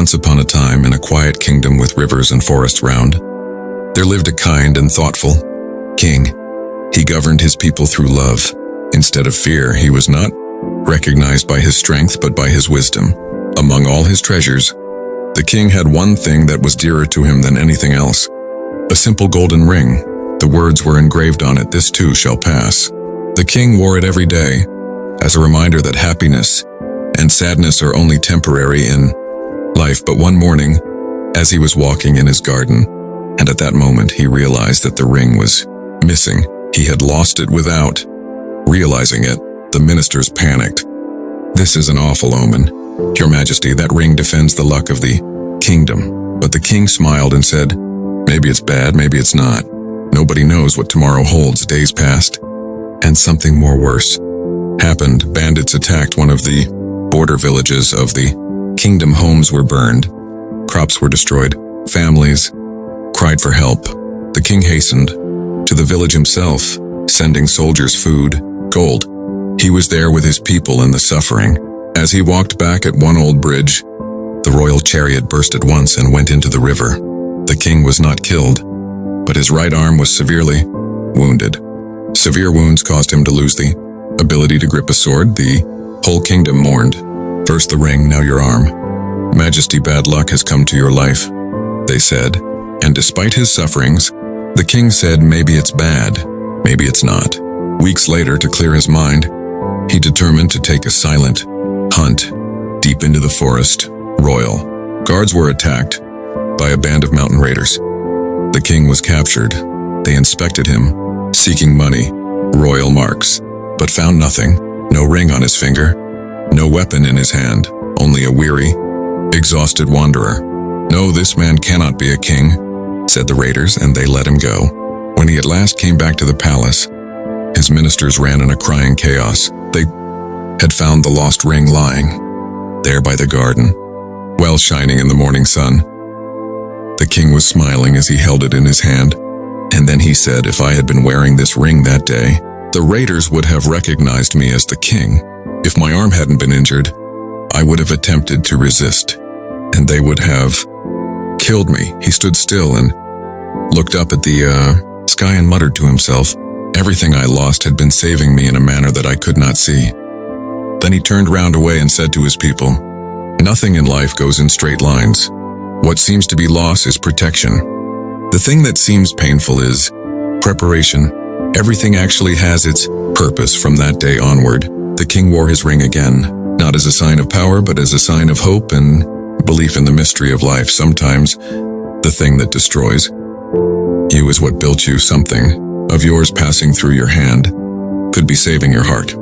Once upon a time, in a quiet kingdom with rivers and forests round, there lived a kind and thoughtful king. He governed his people through love. Instead of fear, he was not recognized by his strength but by his wisdom. Among all his treasures, the king had one thing that was dearer to him than anything else: a simple golden ring. The words were engraved on it, "This too shall pass." The king wore it every day, as a reminder that happiness and sadness are only temporary in life. But one morning, as he was walking in his garden, and at that moment he realized that the ring was missing. He had lost it without realizing it. The ministers panicked. "This is an awful omen. Your Majesty, that ring defends the luck of the kingdom." But the king smiled and said, "Maybe it's bad, maybe it's not. Nobody knows what tomorrow holds." Days passed, and something more worse happened. Bandits attacked one of the border villages of the kingdom. Homes were burned, crops were destroyed, families cried for help. The king hastened to the village himself, sending soldiers food, gold. He was there with his people in the suffering. As he walked back at one old bridge, the royal chariot burst at once and went into the river. The king was not killed, but his right arm was severely wounded. Severe wounds caused him to lose the ability to grip a sword. The whole kingdom mourned. "First the ring, now your arm. Majesty, bad luck has come to your life," they said. And despite his sufferings, the king said, "Maybe it's bad, maybe it's not." Weeks later, to clear his mind, he determined to take a silent hunt deep into the forest. Royal guards were attacked by a band of mountain raiders. The king was captured. They inspected him, seeking money, royal marks, but found nothing. No ring on his finger, no weapon in his hand, only a weary, exhausted wanderer. "No, this man cannot be a king," said the raiders, and they let him go. When he at last came back to the palace, his ministers ran in a crying chaos. They had found the lost ring lying there by the garden, well shining in the morning sun. The king was smiling as he held it in his hand, and then he said, "If I had been wearing this ring that day, the raiders would have recognized me as the king. If my arm hadn't been injured, I would have attempted to resist, and they would have killed me." He stood still and looked up at the sky and muttered to himself, "Everything I lost had been saving me in a manner that I could not see." Then he turned round away and said to his people, "Nothing in life goes in straight lines. What seems to be loss is protection. The thing that seems painful is preparation. Everything actually has its purpose." From that day onward, the king wore his ring again, not as a sign of power, but as a sign of hope and belief in the mystery of life. Sometimes the thing that destroys you is what built you. Something of yours passing through your hand could be saving your heart.